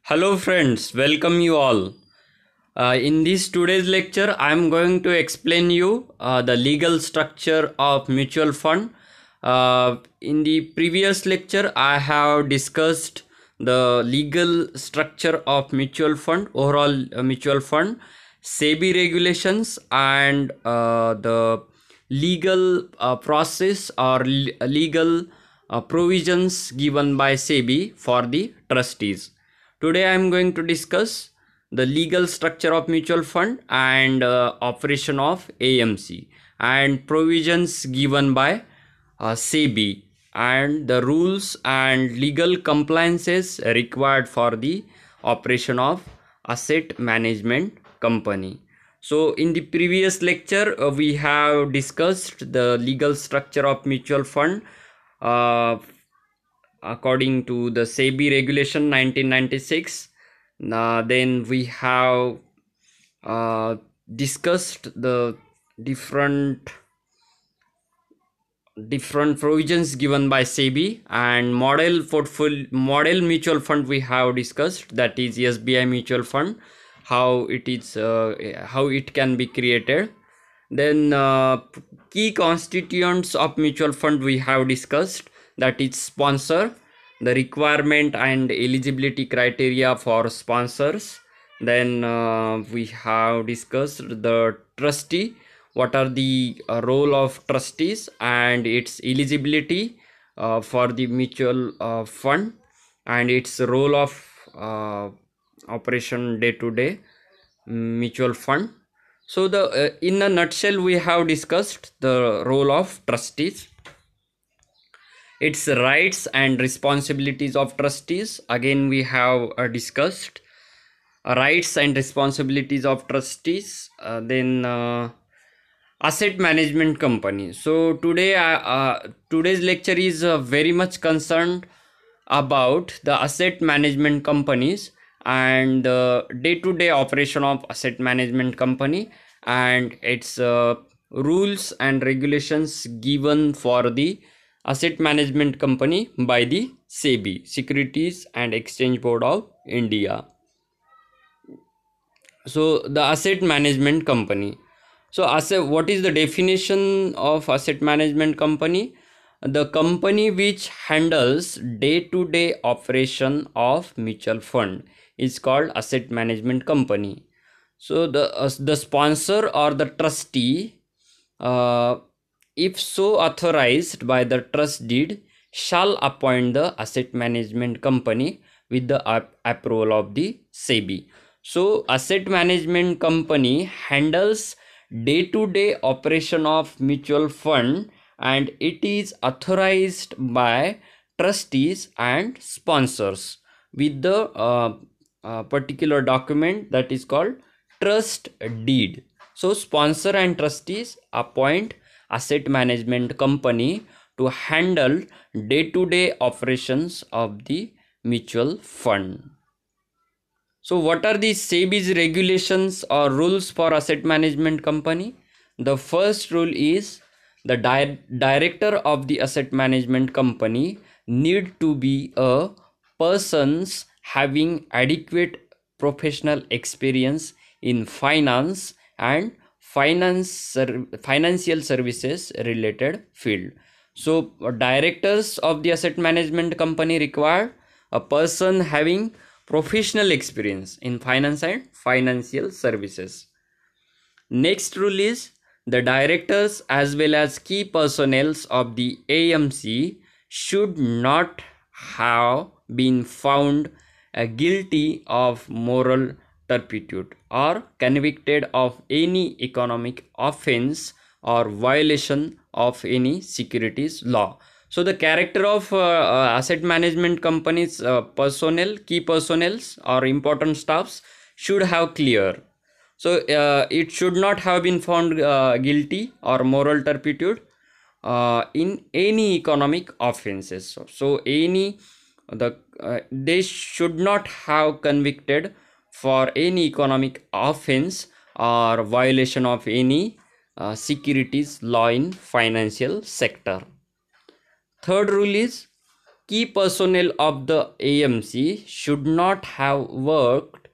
Hello friends, welcome you all. In this today's lecture, I am going to explain you the legal structure of mutual fund. In the previous lecture, I have discussed the legal structure of mutual fund, overall mutual fund, SEBI regulations, and the legal process or legal provisions given by SEBI for the trustees. Today I am going to discuss the legal structure of mutual fund and operation of AMC and provisions given by SEBI and the rules and legal compliances required for the operation of asset management company. So in the previous lecture we have discussed the legal structure of mutual fund uh, according to the SEBI regulation 1996. Then we have discussed the different provisions given by SEBI and model mutual fund we have discussed, that is SBI mutual fund, how it can be created. Then key constituents of mutual fund we have discussed, that is sponsor, the requirement and eligibility criteria for sponsors. Then we have discussed the trustee, what are the role of trustees and its eligibility for the mutual fund and its role of operation day to day mutual fund. So the in a nutshell we have discussed the role of trustees, its rights and responsibilities of trustees. Again we have discussed rights and responsibilities of trustees. Then asset management company. So today's lecture is very much concerned about the asset management companies and the day-to-day operation of asset management company and its rules and regulations given for the asset management company by the SEBI, Securities and Exchange Board of India. So the asset management company. So what is the definition of asset management company? The company which handles day-to-day operation of mutual fund is called asset management company. So the sponsor or the trustee, uh, if so authorized by the trust deed, shall appoint the asset management company with the approval of the SEBI. So asset management company handles day-to-day operation of mutual fund and it is authorized by trustees and sponsors with the particular document that is called trust deed. So sponsor and trustees appoint asset management company to handle day-to-day operations of the mutual fund. So what are the SEBI's regulations or rules for asset management company? The first rule is the director of the asset management company need to be a persons having adequate professional experience in finance and financial services related field. So directors of the asset management company require a person having professional experience in finance and financial services. Next rule is the directors as well as key personnel of the AMC should not have been found guilty of moral turpitude or convicted of any economic offense or violation of any securities law. So the character of asset management companies personnel, key personnels or important staffs should have clear. So it should not have been found guilty or moral turpitude in any economic offenses. So they should not have convicted for any economic offense or violation of any securities law in financial sector. Third rule is key personnel of the AMC should not have worked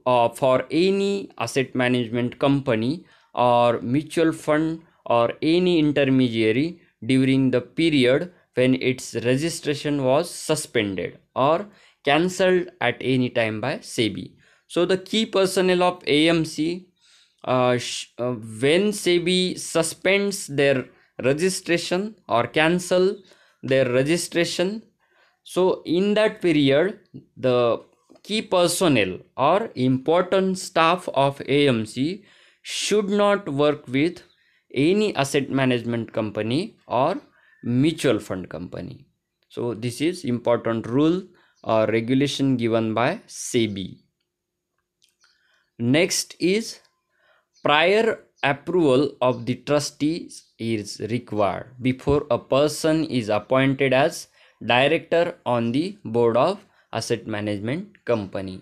for any asset management company or mutual fund or any intermediary during the period when its registration was suspended or cancelled at any time by SEBI. So the key personnel of AMC, when SEBI suspends their registration or cancel their registration, so in that period the key personnel or important staff of AMC should not work with any asset management company or mutual fund company. So this is important rule or regulation given by SEBI. Next is prior approval of the trustees is required before a person is appointed as director on the board of asset management company.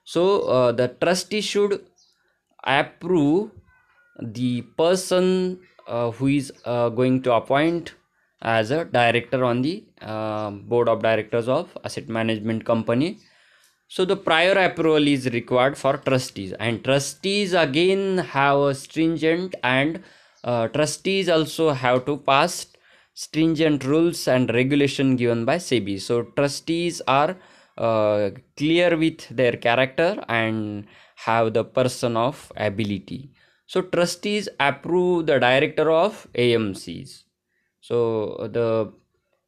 So the trustee should approve the person who is going to appoint as a director on the board of directors of asset management company. So the prior approval is required for trustees, and trustees again have a stringent and trustees also have to pass stringent rules and regulation given by SEBI. So trustees are clear with their character and have the person of ability. So trustees approve the director of AMCs. So the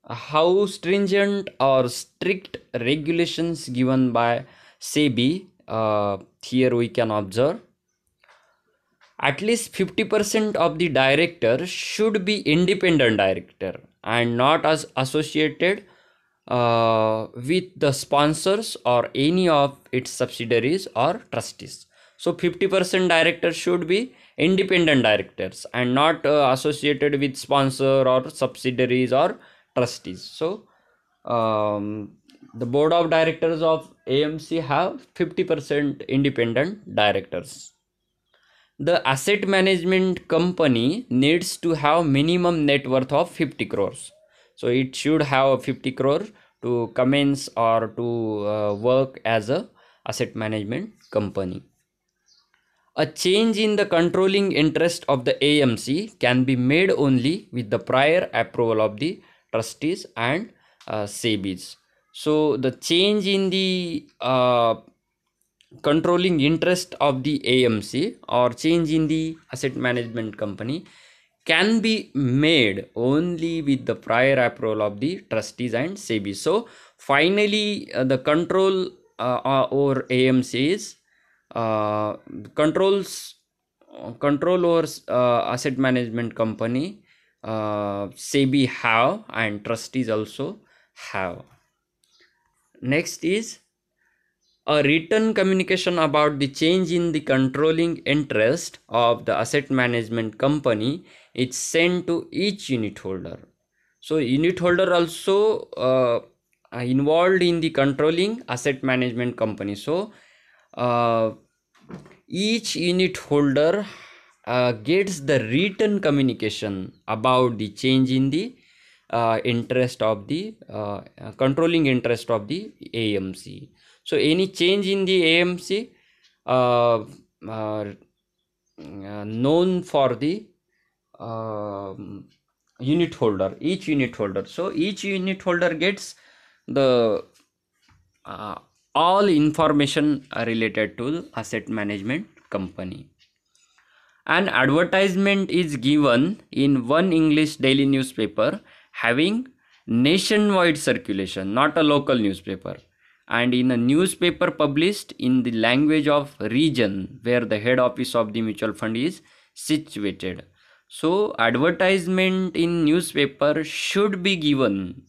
how stringent or strict regulations given by SEBI, here we can observe at least 50% of the director should be independent director and not as associated with the sponsors or any of its subsidiaries or trustees. So 50% directors should be independent directors and not associated with sponsor or subsidiaries or trustees. So the board of directors of AMC have 50% independent directors. The asset management company needs to have minimum net worth of 50 crores. So it should have 50 crore to commence or to work as a asset management company. A change in the controlling interest of the AMC can be made only with the prior approval of the trustees and SEBIs. So the change in the controlling interest of the AMC or change in the asset management company can be made only with the prior approval of the trustees and SEBI. So finally the control over AMC is control over asset management company SEBI have and trustees also have. Next is a written communication about the change in the controlling interest of the asset management company is sent to each unit holder. So unit holder also involved in the controlling asset management company. So each unit holder gets the written communication about the change in the interest of the controlling interest of the AMC. So any change in the AMC known for the unit holder, each unit holder. So each unit holder gets the all information related to asset management company. An advertisement is given in one English daily newspaper having nationwide circulation, not a local newspaper, and in a newspaper published in the language of region where the head office of the mutual fund is situated. So advertisement in newspaper should be given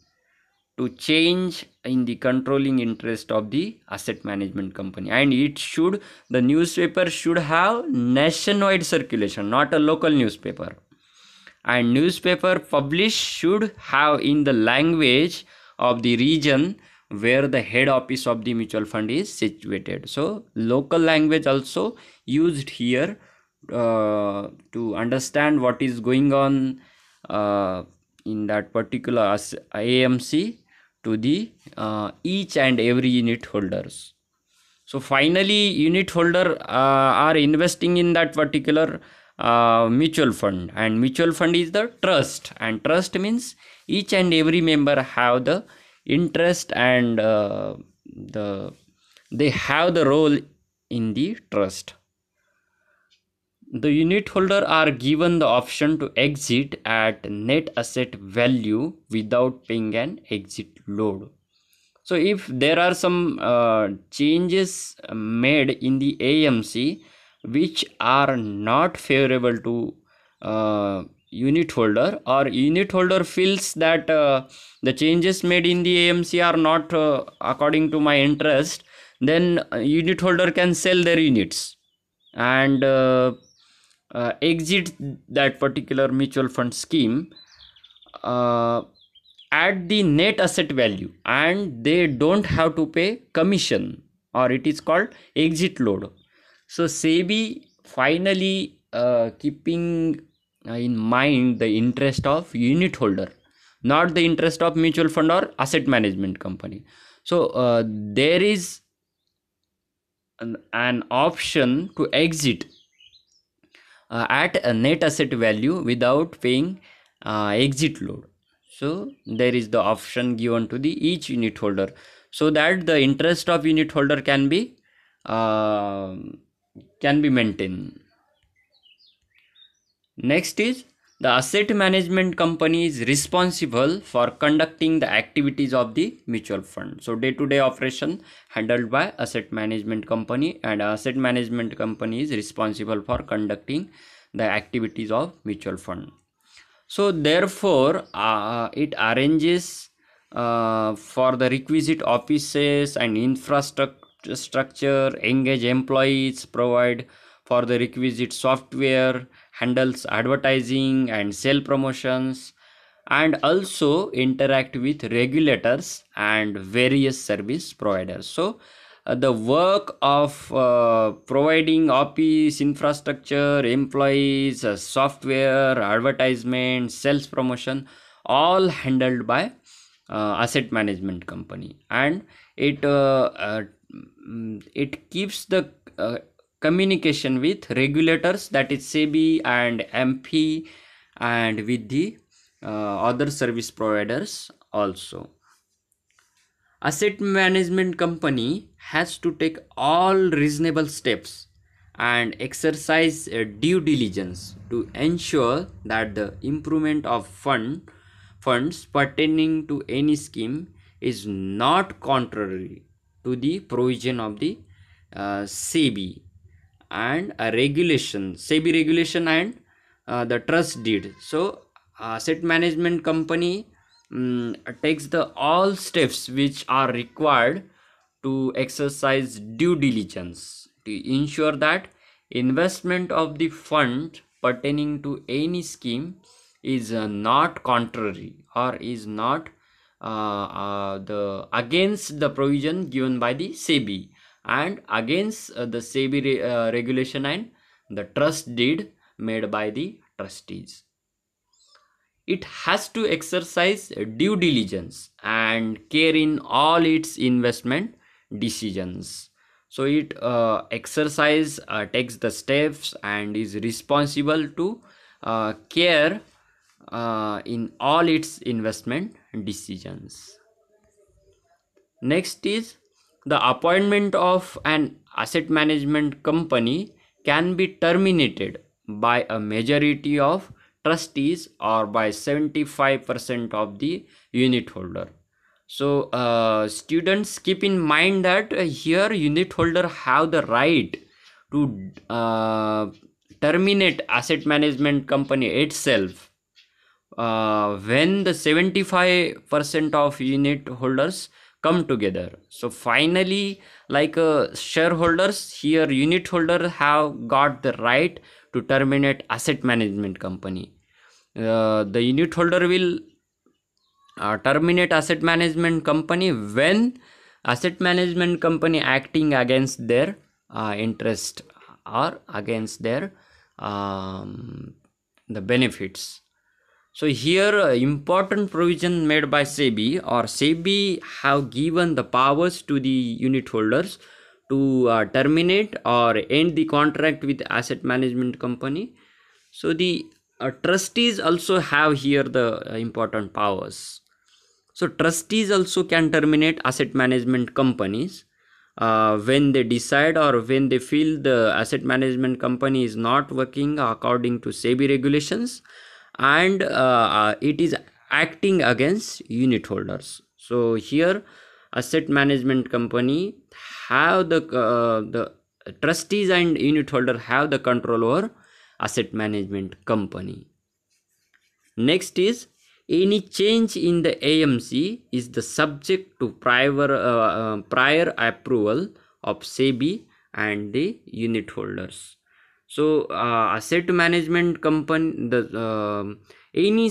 to change in the controlling interest of the asset management company, and the newspaper should have nationwide circulation, not a local newspaper, and newspaper published should have in the language of the region where the head office of the mutual fund is situated. So local language also used here to understand what is going on in that particular AMC, to the each and every unit holders. So finally, unit holder are investing in that particular mutual fund, and mutual fund is the trust, and trust means each and every member have the interest, and they have the role in the trust. The unit holder are given the option to exit at net asset value without paying an exit load. So if there are some changes made in the AMC which are not favorable to unit holder, or unit holder feels that the changes made in the AMC are not according to my interest, then unit holder can sell their units and exit that particular mutual fund scheme at the net asset value, and they don't have to pay commission, or it is called exit load. So SEBI finally keeping in mind the interest of unit holder, not the interest of mutual fund or asset management company. So there is an option to exit at a net asset value without paying exit load. So there is the option given to the each unit holder, so that the interest of unit holder can be maintained. Next is, the asset management company is responsible for conducting the activities of the mutual fund. So day-to-day operation handled by asset management company, and asset management company is responsible for conducting the activities of mutual fund. So therefore it arranges for the requisite offices and infrastructure, engage employees, provide for the requisite software, handles advertising and sell promotions, and also interact with regulators and various service providers. So the work of providing office infrastructure, employees, software, advertisement, sales promotion, all handled by asset management company, and it keeps the communication with regulators, that is SEBI and AMFI, and with the other service providers also. Asset management company has to take all reasonable steps and exercise due diligence to ensure that the improvement of funds pertaining to any scheme is not contrary to the provision of the SEBI and a regulation, SEBI regulation, and the trust deed. So asset management company takes the all steps which are required to exercise due diligence to ensure that investment of the fund pertaining to any scheme is not contrary, or is not the against the provision given by the SEBI, and against the SEBI regulation and the trust deed made by the trustees. It has to exercise due diligence and care in all its investment decisions. So it takes the steps and is responsible to care in all its investment decisions. Next is, the appointment of an asset management company can be terminated by a majority of trustees or by 75% of the unit holder. So students keep in mind that here unit holder have the right to terminate asset management company itself when the 75% of unit holders come together. So finally, like shareholders, here unit holder have got the right to terminate asset management company. The unit holder will terminate asset management company when asset management company acting against their interest or against their the benefits. So here important provision made by SEBI, or SEBI have given the powers to the unit holders to terminate or end the contract with asset management company. So the trustees also have here the important powers. So trustees also can terminate asset management companies when they decide or when they feel the asset management company is not working according to SEBI regulations, and it is acting against unit holders. So here asset management company have the trustees and unit holder have the control over asset management company. Next is, any change in the AMC is the subject to prior approval of SEBI and the unit holders. So asset management company, any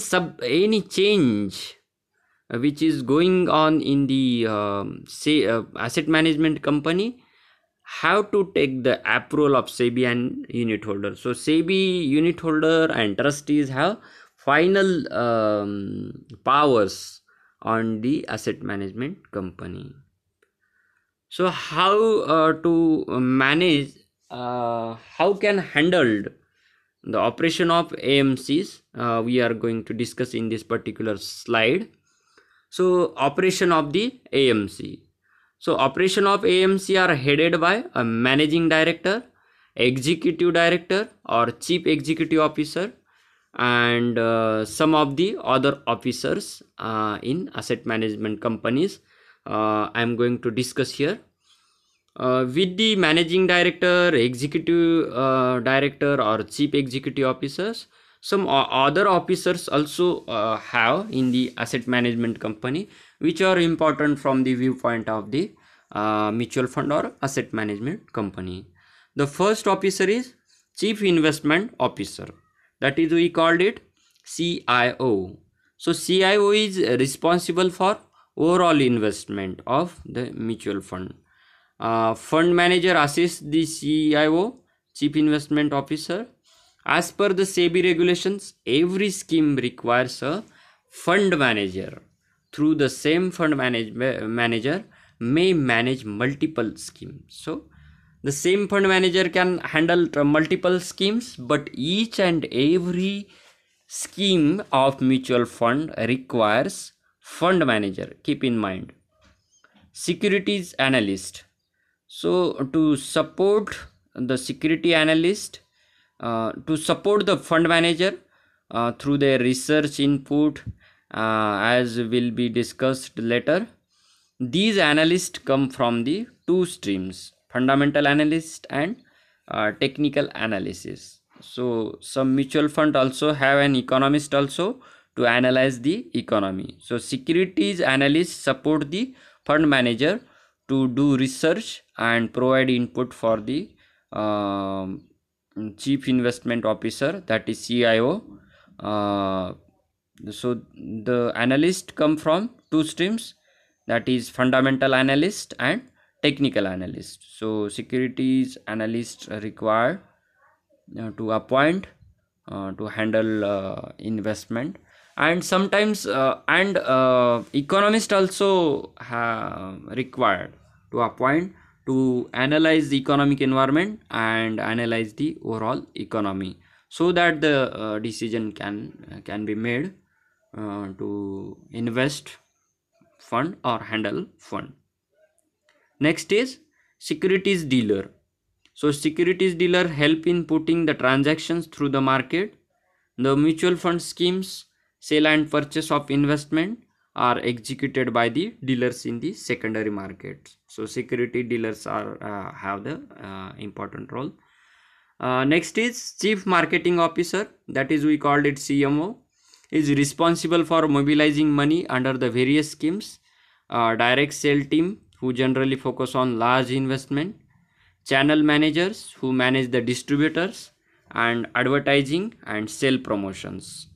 change which is going on in the asset management company have to take the approval of SEBI and unit holder. So SEBI, unit holder and trustees have final powers on the asset management company. So how to manage, how can handled the operation of AMCs, we are going to discuss in this particular slide. So operation of the AMC. So operation of AMC are headed by a managing director, executive director or chief executive officer, and some of the other officers in asset management companies. I am going to discuss here. With the managing director, executive director or chief executive officers, some other officers also have in the asset management company, which are important from the viewpoint of the mutual fund or asset management company. The first officer is chief investment officer, that is we called it CIO. So CIO is responsible for overall investment of the mutual fund. Fund manager assists the CIO, chief investment officer. As per the SEBI regulations, every scheme requires a fund manager. Through the same fund manager may manage multiple schemes. So the same fund manager can handle multiple schemes, but each and every scheme of mutual fund requires fund manager. Keep in mind. Securities analyst. So to support the security analyst, to support the fund manager through their research input, as will be discussed later, these analysts come from the two streams, fundamental analyst and technical analysis. So some mutual fund also have an economist also to analyze the economy. So securities analysts support the fund manager to do research and provide input for the chief investment officer, that is CIO. So the analyst come from two streams, that is fundamental analyst and technical analyst. So securities analysts required to appoint to handle investment, and sometimes economist also required to appoint to analyze the economic environment and analyze the overall economy, so that the decision can be made to invest fund or handle fund. Next is securities dealer. So securities dealer help in putting the transactions through the market. The mutual fund schemes, sale and purchase of investment are executed by the dealers in the secondary market. So security dealers are have the important role. Next is chief marketing officer, that is we called it CMO, is responsible for mobilizing money under the various schemes. Direct sale team, who generally focus on large investment. Channel managers, who manage the distributors, and advertising and sale promotions.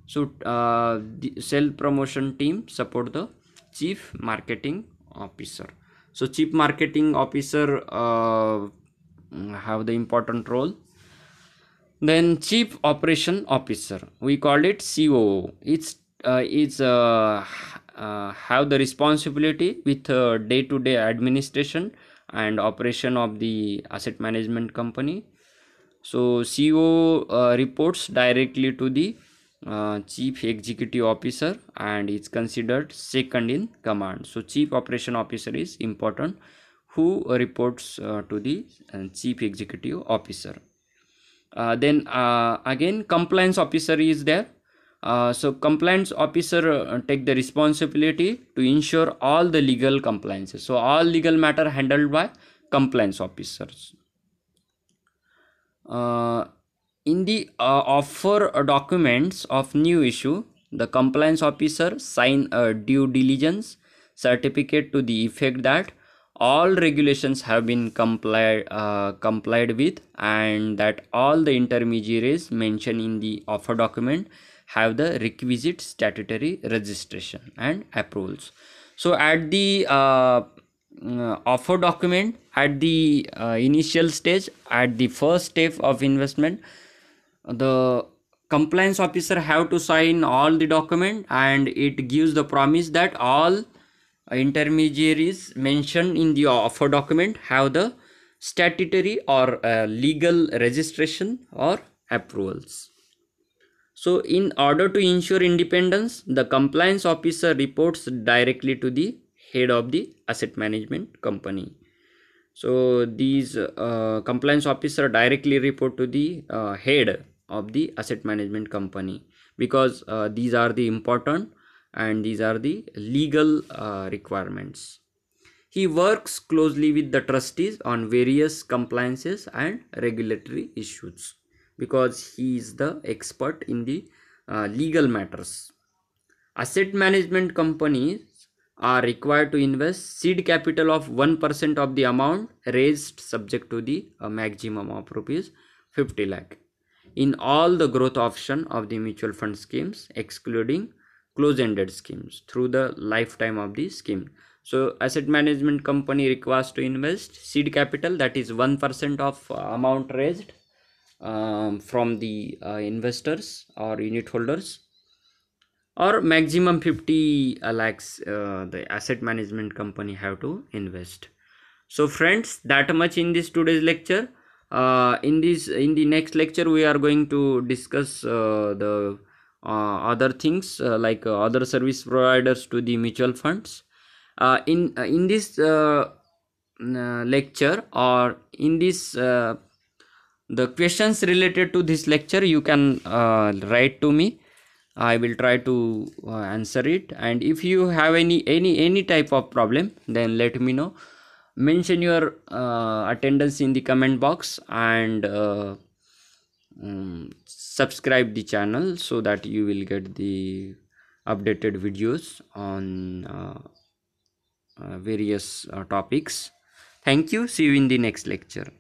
So the sale promotion team support the chief marketing officer. So chief marketing officer have the important role. Then Chief Operation Officer, we call it COO. It's have the responsibility with day-to-day administration and operation of the asset management company. So CEO reports directly to the Chief Executive Officer and is considered second in command. So Chief Operation Officer is important, who reports to the Chief Executive Officer. Then again, compliance officer is there. So compliance officer take the responsibility to ensure all the legal compliances. So all legal matter handled by compliance officers. In the offer documents of new issue, the compliance officer sign a due diligence certificate to the effect that all regulations have been complied with, and that all the intermediaries mentioned in the offer document have the requisite statutory registration and approvals. So at the offer document, at the initial stage, at the first step of investment, the compliance officer have to sign all the document, and it gives the promise that all intermediaries mentioned in the offer document have the statutory or legal registration or approvals. So in order to ensure independence, the compliance officer reports directly to the head of the asset management company. So these compliance officer directly report to the head of the asset management company, because these are the important and these are the legal requirements. He works closely with the trustees on various compliances and regulatory issues, because he is the expert in the legal matters. Asset management companies are required to invest seed capital of 1% of the amount raised, subject to the maximum of rupees 50 lakh, in all the growth option of the mutual fund schemes, excluding close-ended schemes, through the lifetime of the scheme. So asset management company requires to invest seed capital, that is 1% of amount raised from the investors or unit holders, or maximum 50 lakhs the asset management company have to invest. So friends, that much in this today's lecture. In the next lecture we are going to discuss the other things, like other service providers to the mutual funds. In this lecture, or in this the questions related to this lecture, you can write to me. I will try to answer it, and if you have any type of problem, then let me know. Mention your attendance in the comment box, and subscribe the channel so that you will get the updated videos on various topics. Thank you. See you in the next lecture.